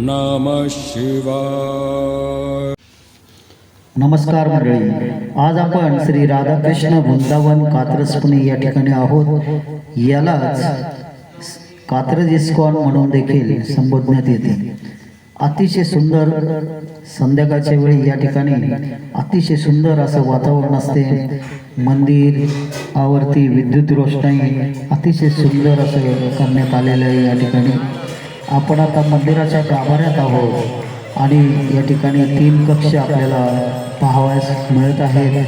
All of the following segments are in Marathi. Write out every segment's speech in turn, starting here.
नमः शिवाय. नमस्कार मंडळी, आज आपण श्री राधाकृष्ण वृंदावन कात्रज पुणे या ठिकाणी आहोत. यालाच कात्रज इस्कॉन म्हणून देखील संबोधण्यात येते. अतिशय सुंदर संध्याकाळच्या वेळी या ठिकाणी अतिशय सुंदर असं वातावरण असते. मंदिर आवर्ती विद्युत रोषणाई अतिशय सुंदर असं करण्यात आलेलं आहे. या ठिकाणी आपण आता मंदिराच्या गाभाऱ्यात आहोत आणि या ठिकाणी 3 कक्ष आपल्याला पाहावयास मिळत आहेत.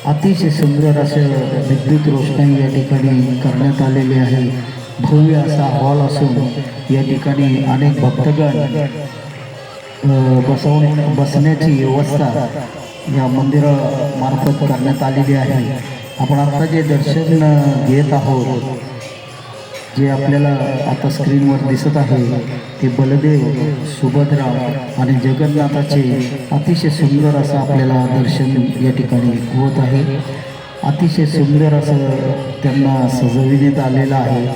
अतिशय सुंदर असं विद्युत रोषणाई या ठिकाणी करण्यात आलेली आहे. भव्य असा हॉल असून या ठिकाणी अनेक भक्तगण बसण्याची व्यवस्था या मंदिरामार्फत करण्यात आलेली आहे. आपण आता जे दर्शन घेत आहोत, जे आपल्याला आता स्क्रीनवर दिसत आहे, ते बलदेव, सुभद्रा आणि जगन्नाथाचे अतिशय सुंदर असं आपल्याला दर्शन या ठिकाणी होत आहे. अतिशय सुंदर असं त्यांना सजविण्यात आलेलं आहे.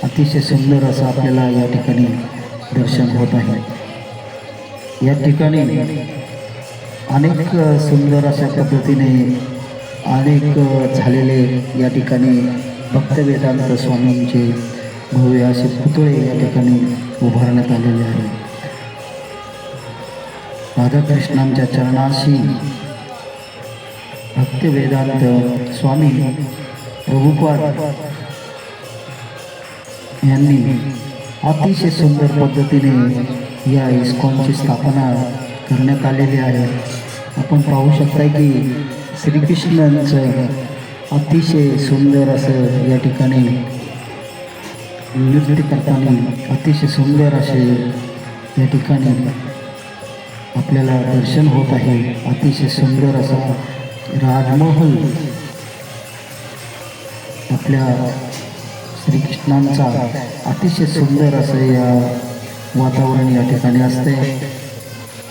अतिशय सुंदर असं आपल्याला या ठिकाणी दर्शन होत आहे. या ठिकाणी अनेक सुंदर अशा पद्धतीने अनेक झालेले या ठिकाणी भक्तवेदांत स्वामींचे भव्य असे पुतळे या ठिकाणी उभारण्यात आलेले आहे. राधाकृष्णांच्या चरणाशी भक्तवेदांत स्वामी प्रभुपाद यांनी अतिशय सुंदर पद्धतीने या इस्कॉनची स्थापना करण्यात आलेली आहे. आपण पाहू शकता की श्रीकृष्णांचं अतिशय सुंदर असं या ठिकाणी नृत्य करताना अतिशय सुंदर असे या ठिकाणी आपल्याला दर्शन होत आहे. अतिशय सुंदर असा राजमहल आपल्या श्रीकृष्णांचा अतिशय सुंदर असं या वातावरण या ठिकाणी असते.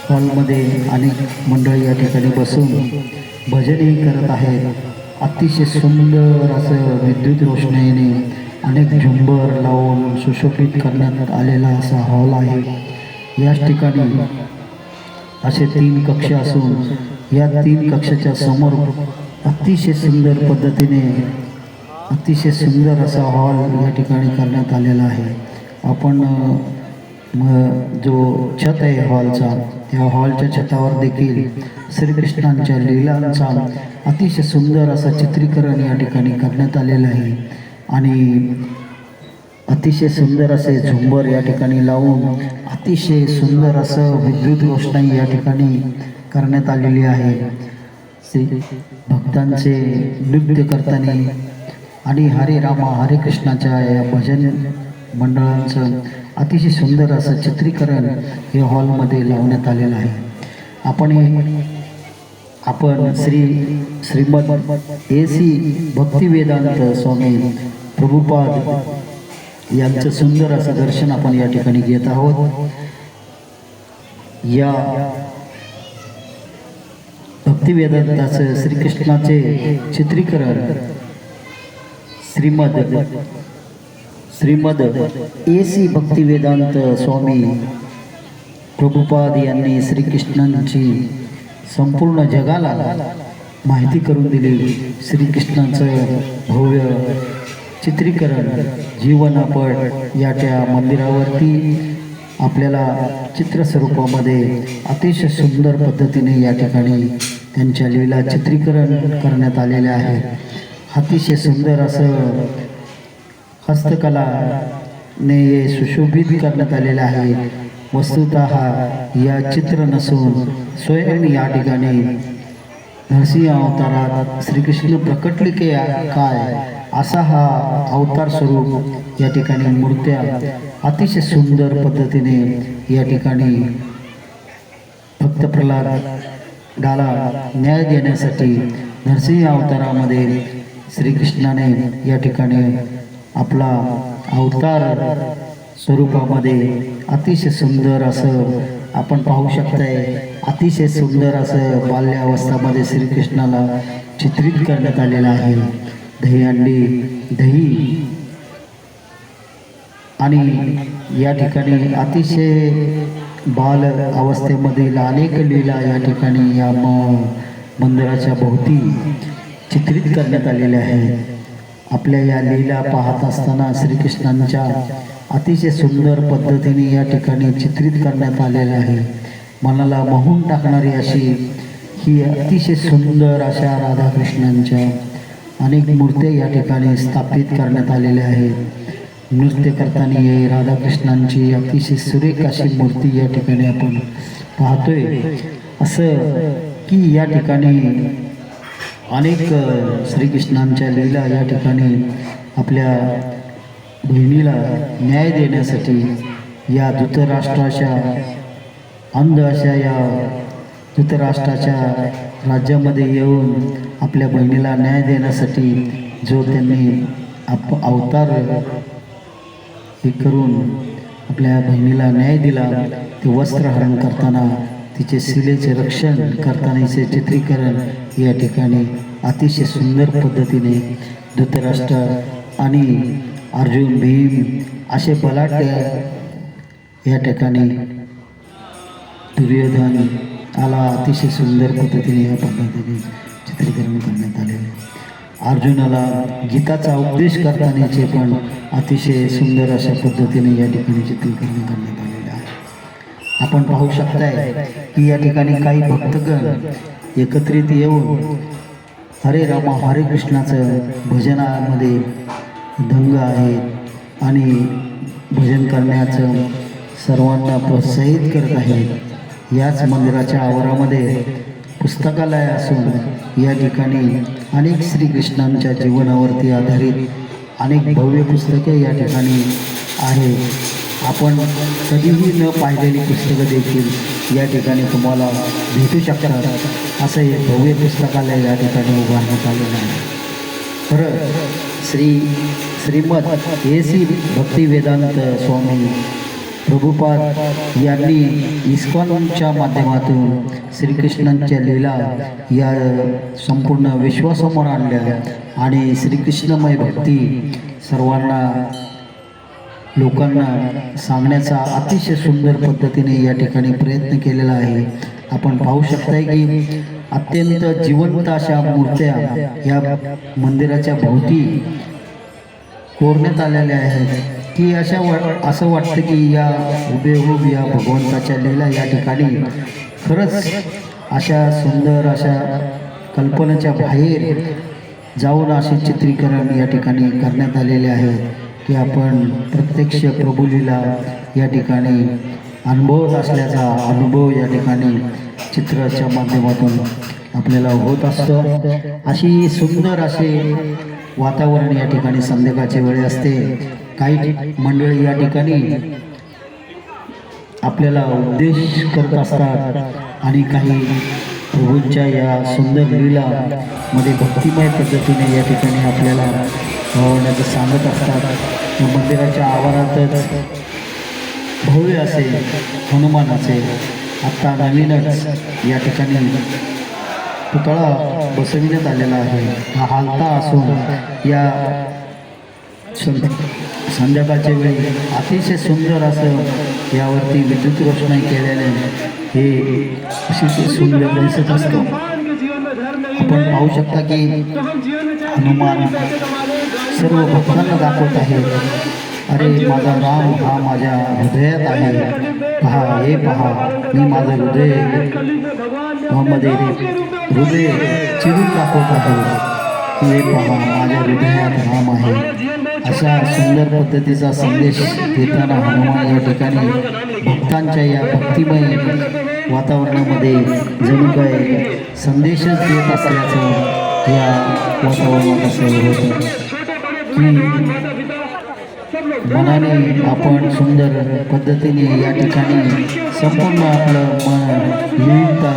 हॉलमध्ये अनेक मंडळी या ठिकाणी बसून भजनही करत आहेत. अतिशय सुंदर असं विद्युत रोषणाईने अनेक झुंबर लावून सुशोभित करण्यात आलेला असा हॉल आहे. याच ठिकाणी असे 3 कक्ष असून या 3 कक्षाच्या समोर अतिशय सुंदर पद्धतीने अतिशय सुंदर असा हॉल या ठिकाणी करण्यात आलेला आहे. आपण जो छत आहे हॉलचा, त्या हॉलच्या छतावर देखील श्रीकृष्णांच्या लीलांचा अतिशय सुंदर असं चित्रीकरण या ठिकाणी करण्यात आलेलं आहे. आणि अतिशय सुंदर असे झुंबर या ठिकाणी लावून अतिशय सुंदर असं विद्युत रोषणाई या ठिकाणी करण्यात आलेली आहे. श्री भक्तांचे नृत्य करताना आणि हरे रामा हरे कृष्णाच्या या भजन मंडळांचं अतिशय सुंदर असं चित्रीकरण या हॉलमध्ये लावण्यात आलेलं आहे. आपण श्रीमद AC भक्तिवेदांत स्वामी प्रभुपाद यांचं सुंदर असं दर्शन आपण या ठिकाणी घेत आहोत. या भक्तिवेदांताचं श्रीकृष्णाचे चित्रीकरण श्रीमद AC भक्तिवेदांत स्वामी प्रभुपाद यांनी श्रीकृष्णांची संपूर्ण जगाला माहिती करून दिली. श्रीकृष्णांचं भव्य चित्रीकरण जीवनपट या त्या मंदिरावरती आपल्याला चित्रस्वरूपामध्ये अतिशय सुंदर पद्धतीने या ठिकाणी त्यांच्या लीला चित्रीकरण करण्यात आलेले आहे. अतिशय सुंदर असं हस्तकलाने सुशोभित करण्यात आलेलं आहे. वस्तुतः या चित्र नसून स्वयं या ठिकाणी नरसिंह अवतारात श्रीकृष्ण प्रकटले की काय असा हा अवतार स्वरूप या ठिकाणी मूर्त्या अतिशय सुंदर पद्धतीने या ठिकाणी भक्त प्रल्हादाला न्याय देण्यासाठी नरसिंह अवतारामध्ये श्रीकृष्णाने या ठिकाणी आपला अवतार स्वरूपामध्ये अतिशय सुंदर असं आपण पाहू शकताय. अतिशय सुंदर असं बाल्यावस्थामध्ये श्रीकृष्णाला चित्रित करण्यात आलेलं आहे. दही आणि या ठिकाणी अतिशय बाल अवस्थेमधील अनेक लीला या ठिकाणी या मंदिराच्या भोवती चित्रित करण्यात आलेल्या आहेत। आपल्या या लीला पाहत असताना श्रीकृष्णांच्या अतिशय सुंदर पद्धतीने या ठिकाणी चित्रित करण्यात आलेलं आहे। मनाला मोहून टाकणारी अशी ही अतिशय सुंदर अशा राधाकृष्णांच्या अनेक मूर्त्या या ठिकाणी स्थापित करण्यात आलेल्या आहेत। नृत्य करताना ये राधाकृष्णांची अतिशय सुरेख अशी मूर्ती या ठिकाणी आपण पाहतोय। असं की या ठिकाणी अनेक श्रीकृष्णांच्या लीला या ठिकाणी आपल्या बहिणीला न्याय देण्यासाठी या धृतराष्ट्राच्या अंध अशा या धृतराष्ट्राच्या राज्यामध्ये येऊन आपल्या बहिणीला न्याय देण्यासाठी जो त्यांनी अवतार हे करून आपल्या बहिणीला न्याय दिला, ते वस्त्रहरण करताना तिचे शिलेचे रक्षण करतानाचे चित्रीकरण या ठिकाणी अतिशय सुंदर पद्धतीने धृतराष्ट्र आणि अर्जुन भीम असे बलाढ्य या ठिकाणी दुर्योधन आला अतिशय सुंदर पद्धतीने या पद्धतीने चित्रीकरण करण्यात आलेले। अर्जुनाला गीताचा उपदेश करतानाचे पण अतिशय सुंदर अशा पद्धतीने या ठिकाणी चित्रीकरण करण्यात आलेले आहे। आपण पाहू शकताय की या ठिकाणी काही भक्तगण एकत्रित येऊन हरे रामा हरे कृष्णाचं भजनामध्ये दंग आहे आणि भजन करण्याचं सर्वांना प्रोत्साहित करत आहेत। याच मंदिराच्या आवारामध्ये पुस्तकालय असून या ठिकाणी अनेक श्रीकृष्णांच्या जीवनावरती आधारित अनेक भव्य पुस्तके या ठिकाणी आहेत। आपण कधीही न पाहिलेली पुस्तकं देखील या ठिकाणी तुम्हाला भेटू शकतात। असं हे भव्य पुस्तकालय या ठिकाणी उभारण्यात आलेलं आहे। खरं श्रीमद A.C. भक्तिवेदांत स्वामी प्रभुपाद यांनी इस्कॉनच्या माध्यमातून श्रीकृष्णांच्या लीला या संपूर्ण विश्वासमोर आणल्या आणि श्रीकृष्णमय भक्ती सर्वांना लोकांना सांगण्याचा अतिशय सुंदर पद्धतीने या ठिकाणी प्रयत्न केलेला आहे। आपण पाहू शकताय की अत्यंत जिवंत अशा मूर्त्या या मंदिराच्या भोवती कोरण्यात आलेल्या आहेत की असं वाटतं की या हुबेहूब या भगवंताच्या लीला या ठिकाणी खरंच अशा सुंदर अशा कल्पनेच्या बाहेर जाऊन असे चित्रीकरण या ठिकाणी करण्यात आलेले आहे की आपण प्रत्यक्ष प्रभुलीला या ठिकाणी अनुभवत असल्याचा अनुभव या ठिकाणी चित्राच्या माध्यमातून आपल्याला होत असतो। अशी सुंदर असे वातावरण या ठिकाणी संध्याकाळची वेळ असते। काही मंडळी या ठिकाणी आपल्याला उपदेश करत असतात आणि काही प्रभूंच्या या सुंदर लीला मध्ये भक्तिमय पद्धतीने या ठिकाणी आपल्याला होण्याचं सांगत असतात। मंदिराच्या आवारातच भव्य असे हनुमानाचे आत्ता नवीनच या ठिकाणी पुतळा बसविण्यात आलेला आहे। हा हालता असून या संध्याकाळच्या वेळी अतिशय सुंदर असं यावरती विद्युत रोषणाई केल्याने हे अतिशय सुंदर दिसत असतं। आपण पाहू शकता की हनुमान सर्व भक्तांना दाखवत आहे, अरे माझा राम हा माझ्या हृदयात आहे, पहा हे पहा मी माझं हृदय मध्ये हृदय चिरून दाखवत आहे, हे पहा माझ्या हृदयात राम आहे। अशा सुंदर पद्धतीचा संदेश देताना हनुमान या ठिकाणी भक्तांच्या या भक्तिमय वातावरणामध्ये जणू काय संदेशच देत असल्याचं या वातावरणात असं होतं की मनाने आपण सुंदर पद्धतीने या ठिकाणी संपूर्ण आपलं मन लिहिता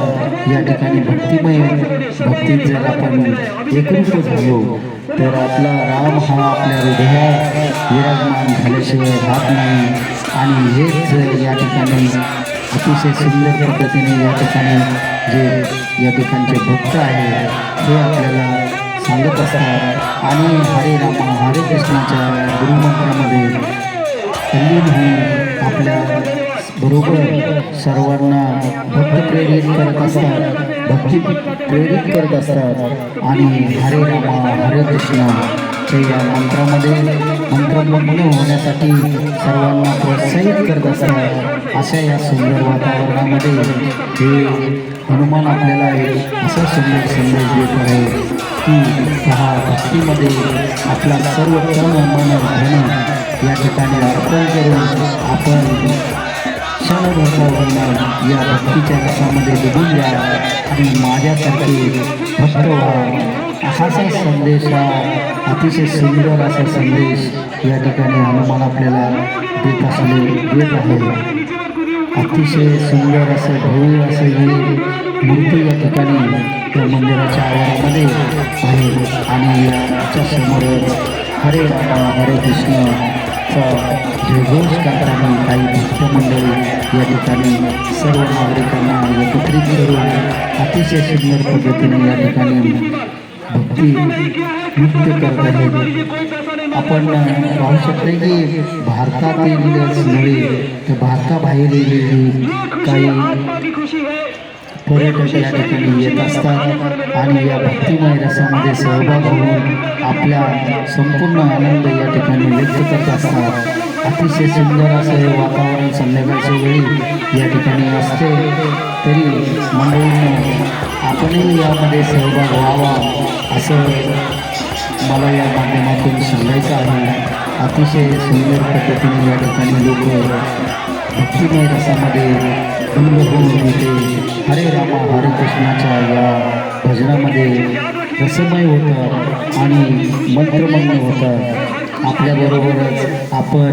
या ठिकाणी भक्तिमय भक्तीत जर आपण एकरूप झालो तर आपला राम हा आपल्या हृदयात विराजमान झाल्याशिवाय राहत नाही। आणि हेच या ठिकाणी अतिशय सुंदर पद्धतीने या ठिकाणी जे या ठिकाणचे भक्त आहेत हे आपल्याला सांगत असतात। आणि हरे रामा हरे कृष्णाच्या गुरुमंत्रामध्ये तल्लीन होऊन आपल्या बरोबर सर्वांना भक्त प्रेरित करत असतात, भक्ती प्रेरित करत असतात आणि हरे रामा हरे कृष्णा या मंत्रामध्ये मंत्रमग्न होण्यासाठी सर्वांना प्रोत्साहित करत असतात. अशा या सुंदर वातावरणामध्ये हे हनुमान आपल्याला एक असा सुंदर संदेश देत आहे की पहा, भक्तीमध्ये आपला सर्व तन मन धन या ठिकाणी अर्पण करून आपण क्षणभर या भक्तीच्या रसामध्ये डुबून जा आणि माझ्यासारखे भक्त व्हा. असा संदेश हा अतिशय सुंदर असा संदेश या ठिकाणी हनुमान आपल्याला देत आहे. अतिशय सुंदर असं भव्य असं ही मूर्ती या ठिकाणी त्या मंदिराच्या आवारामध्ये आहे आणि याच्या समोरच हरे रामा हरे कृष्णचा जयघोष करताना काही भक्त मंडळी या ठिकाणी सर्व नागरिकांना एकत्रित करून अतिशय सुंदर पद्धतीने या ठिकाणी भक्ती नृत्य करत आहेत. आपण पाहू शकतो की भारतातीलच नव्हे तर भारताबाहेरील काही पर्यटक या ठिकाणी येत असतात आणि या भक्तिमय रसामध्ये सहभाग होऊन आपला संपूर्ण आनंद या ठिकाणी व्यक्त करत असतात. अतिशय सुंदर असं हे वातावरण संध्याकाळच्या वेळी या ठिकाणी असते. तरी मंडळींना आपणही यामध्ये सहभाग व्हावा असं मला या माध्यमातून सांगायचं आहे. अतिशय सुंदर पद्धतीने या ठिकाणी लोक भक्तिमय रसामध्ये गुंग होऊन येते. हरे रामा हरे कृष्णाच्या या भजनामध्ये रसमय होतं आणि मंत्रमग्न होतं. आपल्याबरोबरच आपण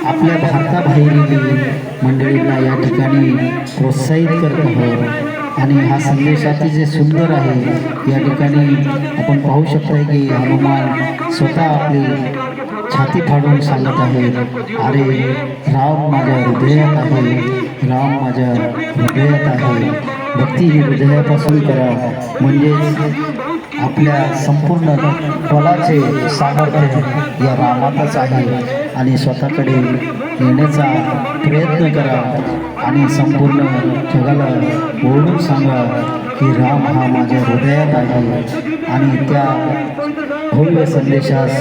आपल्या भारताबाहेरील मंडळींना या ठिकाणी प्रोत्साहित करत आहोत आणि हा संदेश अतिशय सुंदर आहे. या ठिकाणी आपण पाहू शकता की हनुमान स्वतः आपली छाती फाडून सांगत आहे, अरे राम माझ्या हृदयात आहे, राम माझ्या हृदयात आहे. भक्ती ही हृदयापासून करा, म्हणजेच आपल्या संपूर्ण बलाचे सामर्थ्य या रामातच आहे आणि स्वतःकडे येण्याचा प्रयत्न करा आणि संपूर्ण जगाला ओळखून सांगा की राम हा माझ्या हृदयात आहे. आणि त्या भव्य संदेशास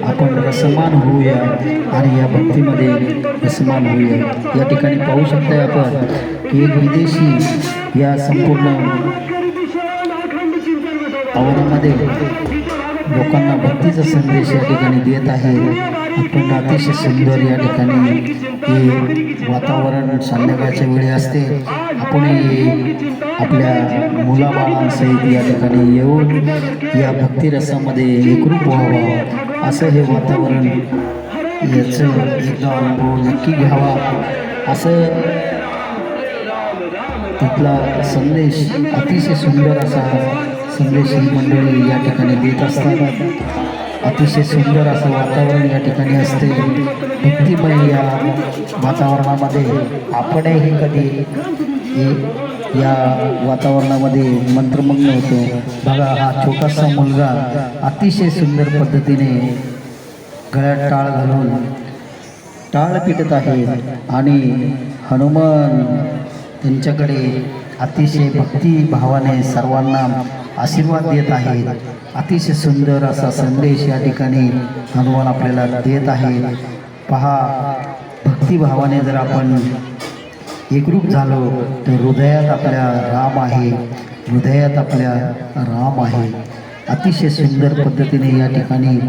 आपण रसमान होऊया आणि या भक्तीमध्ये रसमान होऊया. या ठिकाणी पाहू शकता आपण की एक विदेशी या संपूर्ण आवारामध्ये लोकांना भक्तीचा संदेश या ठिकाणी देत आहे. आपण अतिशय सुंदर या ठिकाणी हे वातावरण संध्याकाळच्या वेळी असते. आपण आपल्या मुलाबाळांसहित या ठिकाणी येऊन या भक्तिरसामध्ये एकरूप व्हावं असं हे वातावरण, याचं एकदा अनुभव नक्की घ्यावा असं तिथला संदेश, अतिशय सुंदर असा संदेश ही मंडळी या ठिकाणी देत असतात. अतिशय सुंदर असं वातावरण या ठिकाणी असते. भक्तिमय या वातावरणामध्ये आपणही कधी या वातावरणामध्ये मंत्रमग्न होतो. बघा, हा छोटासा मुलगा अतिशय सुंदर पद्धतीने गळ्यात टाळ घालून टाळ पिटत आहे आणि हनुमान त्यांच्याकडे अतिशय भक्तिभावाने सर्वांना आशीर्वाद देत आहेत. अतिशय सुंदर असा संदेश या ठिकाणी हनुमान आपल्याला देत आहे. पहा, भक्तिभावाने जर आपण एकरूप झालो तर हृदयात आपल्या राम आहे, हृदयात आपल्या राम आहे. अतिशय सुंदर पद्धतीने या ठिकाणी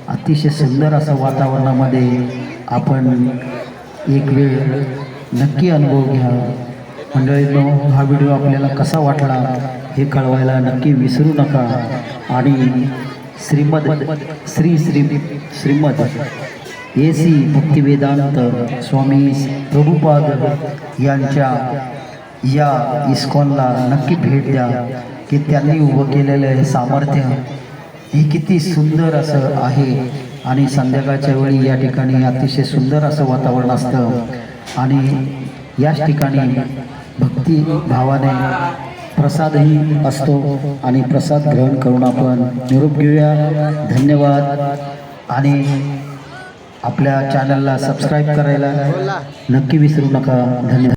अतिशय सुंदर असं वातावरणामध्ये आपण एक वेळ नक्की अनुभव घ्या. मंडळींनो, हा व्हिडिओ आपल्याला कसा वाटला हे कळवायला नक्की विसरू नका. आणि श्रीमद AC भक्तिवेदांत स्वामी प्रभुपाद यांच्या या इस्कॉनला नक्की भेट द्या की त्यांनी उभं केलेलं हे सामर्थ्य हे किती सुंदर असं आहे. आणि संध्याकाळच्या वेळी या ठिकाणी अतिशय सुंदर असं वातावरण असतं आणि याच ठिकाणी भक्तिभावाने प्रसादही असतो आणि प्रसाद ग्रहण करून आपण निरोप घेऊया. धन्यवाद. आणि आपल्या चॅनलला सबस्क्राईब करायला नक्की विसरू नका. धन्यवाद.